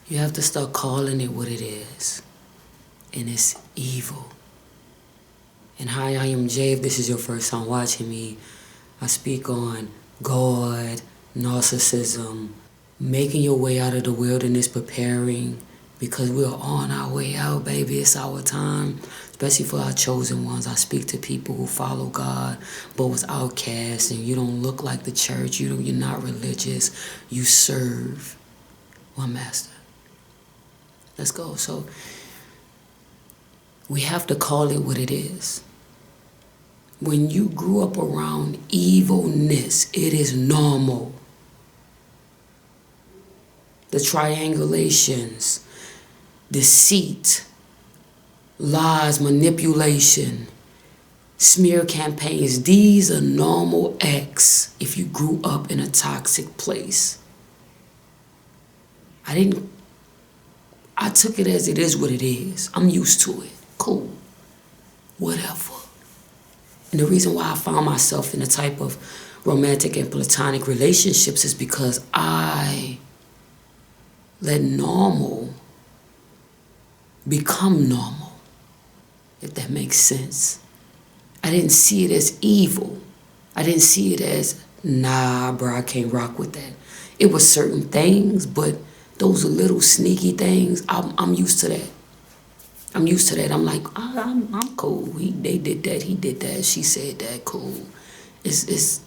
You have to start calling it what it is. And it's evil. And hi, I am Jay. If this is your first time watching me, I speak on God, narcissism, making your way out of the wilderness, preparing, because we're on our way out, baby. It's our time, especially for our chosen ones. I speak to people who follow God, but was outcast, and you don't look like the church. You're not religious. You serve one master. Let's go. So we have to call it what it is. When you grew up around evilness, it is normal. The triangulations, deceit, lies, manipulation, smear campaigns, these are normal acts if you grew up in a toxic place. I took it as it is what it is. I'm used to it. Cool. Whatever. And the reason why I found myself in a type of romantic and platonic relationships is because I let normal become normal, if that makes sense. I didn't see it as evil. I didn't see it as, nah, bro, I can't rock with that. It was certain things, but those are little sneaky things. I'm used to that. I'm used to that. I'm like, I'm cool. They did that. He did that. She said that. Cool. It's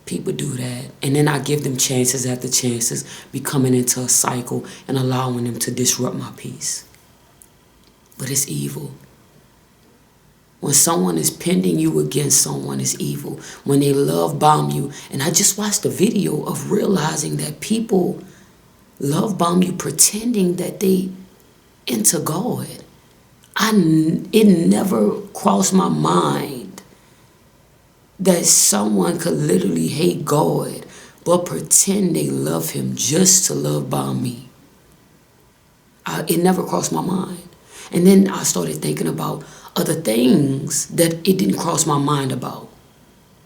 people do that, and then I give them chances after chances, becoming into a cycle and allowing them to disrupt my peace. But it's evil. When someone is pinning you against someone, it's evil. When they love bomb you, and I just watched a video of realizing that people love bomb you pretending that they into God. It never crossed my mind that someone could literally hate God but pretend they love him just to love bomb me. It never crossed my mind. And then I started thinking about other things that it didn't cross my mind about.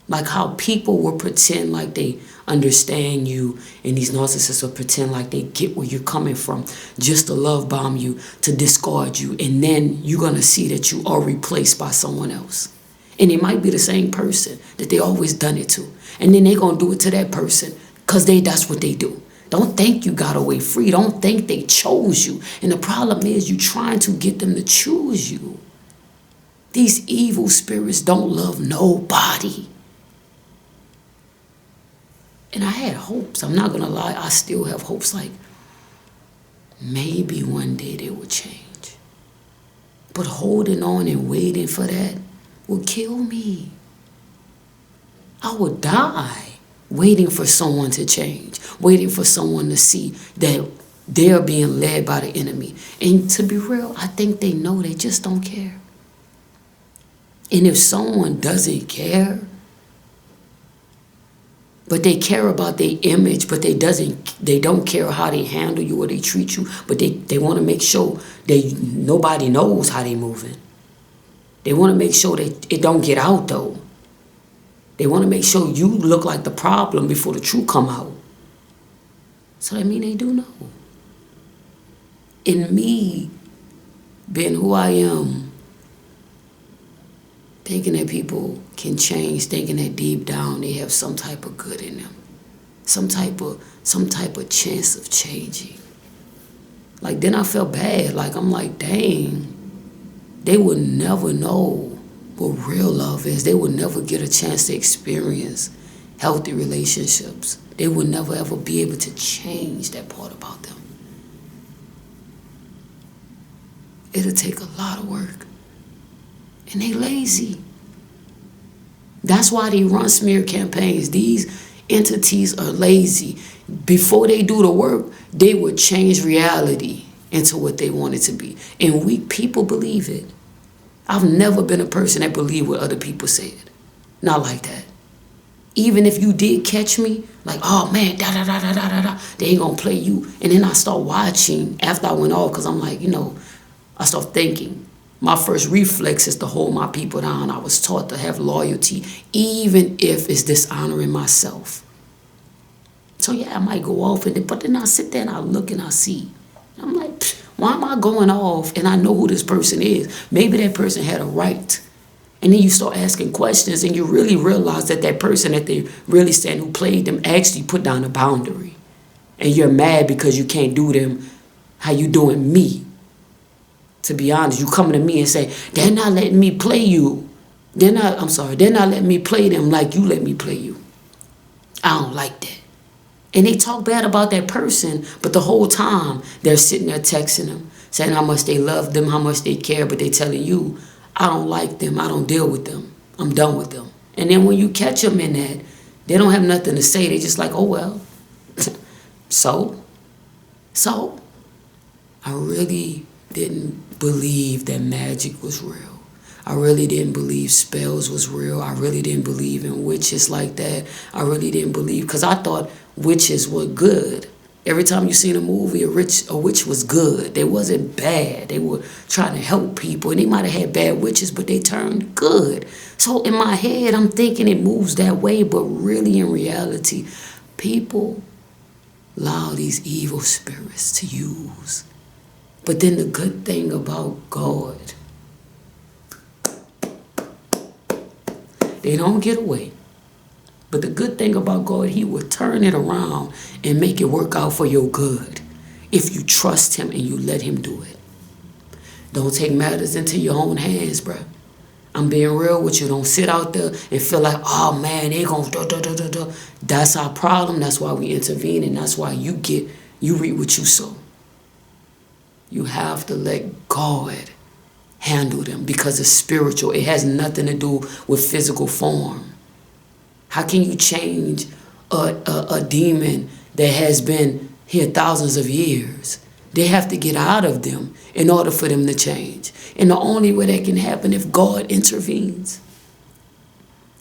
Like how people will pretend like they understand you, and these narcissists will pretend like they get where you're coming from just to love bomb you, to discard you, and then you're going to see that you are replaced by someone else. And it might be the same person that they always done it to. And then they're going to do it to that person because that's what they do. Don't think you got away free. Don't think they chose you. And the problem is you trying to get them to choose you. These evil spirits don't love nobody. And I had hopes. I'm not going to lie. I still have hopes like maybe one day they will change. But holding on and waiting for that will kill me. I would die waiting for someone to change, waiting for someone to see that they're being led by the enemy. And to be real, I think they know, they just don't care. And if someone doesn't care, but they care about their image, but they don't care how they handle you or they treat you, but they want to make sure nobody knows how they moving. They want to make sure that it don't get out though. They want to make sure you look like the problem before the truth come out. So that mean they do know. In me being who I am, thinking that people can change, thinking that deep down they have some type of good in them, some type of chance of changing. Like then I felt bad. Like I'm like, dang, they would never know what real love is. They would never get a chance to experience healthy relationships. They would never ever be able to change that part about them. It'll take a lot of work. And they lazy. That's why they run smear campaigns. These entities are lazy. Before they do the work, they would change reality into what they want it to be. And weak people believe it. I've never been a person that believed what other people said. Not like that. Even if you did catch me, like, oh man, they ain't gonna play you. And then I start watching after I went off, because I'm like, I start thinking. My first reflex is to hold my people down. I was taught to have loyalty, even if it's dishonoring myself. So yeah, I might go off, but then I sit there and I look and I see. I'm like, Why am I going off and I know who this person is? Maybe that person had a right. And then you start asking questions and you really realize that that person that they really saying who played them actually put down a boundary. And you're mad because you can't do them how you doing me. To be honest, you coming to me and say, they're not letting me play you. They're not letting me play them like you let me play you. I don't like that. And they talk bad about that person, but the whole time they're sitting there texting them, saying how much they love them, how much they care, but they telling you, I don't like them, I don't deal with them, I'm done with them. And then when you catch them in that, they don't have nothing to say, they just like, oh well. So, I really didn't believe that magic was real. I really didn't believe spells was real. I really didn't believe in witches like that. I really didn't believe, because I thought witches were good. Every time you seen a movie, a witch was good. They wasn't bad. They were trying to help people. And they might have had bad witches, but they turned good. So in my head, I'm thinking it moves that way. But really, in reality, people allow these evil spirits to use. But then the good thing about God, they don't get away. But the good thing about God, he will turn it around and make it work out for your good if you trust him and you let him do it. Don't take matters into your own hands, bruh. I'm being real with you. Don't sit out there and feel like, oh man, they gonna da. That's our problem. That's why we intervene, and that's why you reap what you sow. You have to let God handle them because it's spiritual. It has nothing to do with physical form. How can you change a demon that has been here thousands of years? They have to get out of them in order for them to change. And the only way that can happen if God intervenes.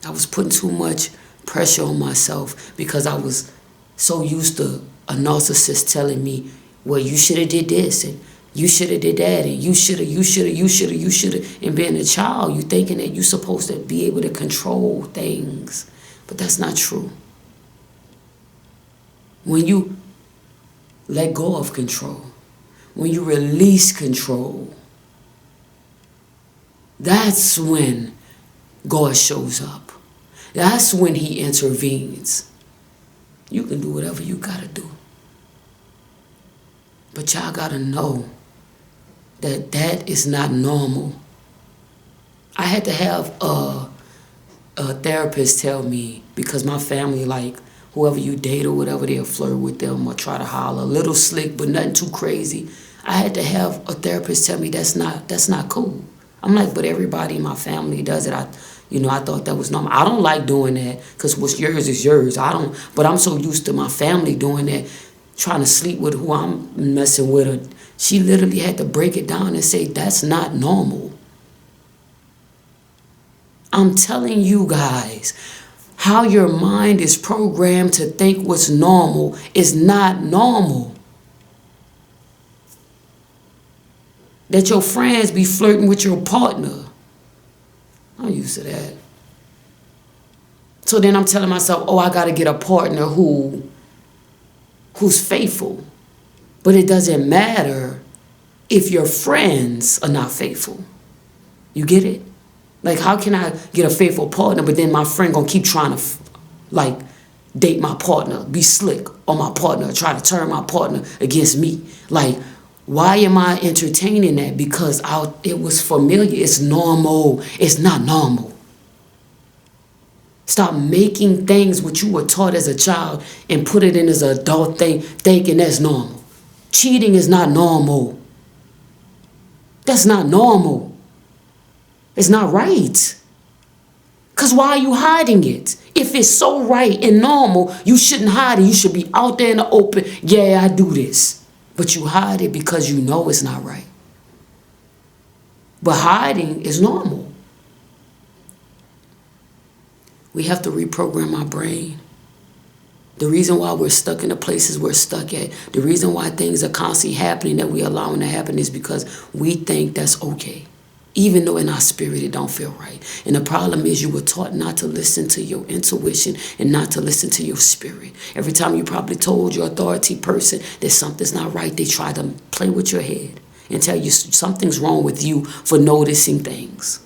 I was putting too much pressure on myself because I was so used to a narcissist telling me, well, you should have did this and you should have did that and you should have. And being a child, you thinking that you're supposed to be able to control things. But that's not true. When you let go of control, when you release control, that's when God shows up. That's when he intervenes. You can do whatever you gotta do. But y'all gotta know that that is not normal. I had to have a therapist tell me, because my family, like, whoever you date or whatever, they'll flirt with them or try to holler, a little slick, but nothing too crazy. I had to have a therapist tell me that's not cool. I'm like, but everybody in my family does it. I thought that was normal. I don't like doing that because what's yours is yours. But I'm so used to my family doing that, trying to sleep with who I'm messing with. Her. She literally had to break it down and say, that's not normal. I'm telling you guys, how your mind is programmed to think what's normal is not normal. That your friends be flirting with your partner. I'm used to that. So then I'm telling myself, oh, I got to get a partner who's faithful. But it doesn't matter if your friends are not faithful. You get it? Like, how can I get a faithful partner, but then my friend gonna keep trying to, date my partner, be slick on my partner, try to turn my partner against me? Like, why am I entertaining that? Because it was familiar. It's normal. It's not normal. Stop making things what you were taught as a child and put it in as an adult thing, thinking that's normal. Cheating is not normal. That's not normal. It's not right. Because why are you hiding it? If it's so right and normal, you shouldn't hide it. You should be out there in the open. Yeah, I do this. But you hide it because you know it's not right. But hiding is normal. We have to reprogram our brain. The reason why we're stuck in the places we're stuck at, the reason why things are constantly happening that we're allowing to happen is because we think that's okay. Even though in our spirit it don't feel right. And the problem is you were taught not to listen to your intuition and not to listen to your spirit. Every time you probably told your authority person that something's not right, they try to play with your head. and tell you something's wrong with you for noticing things.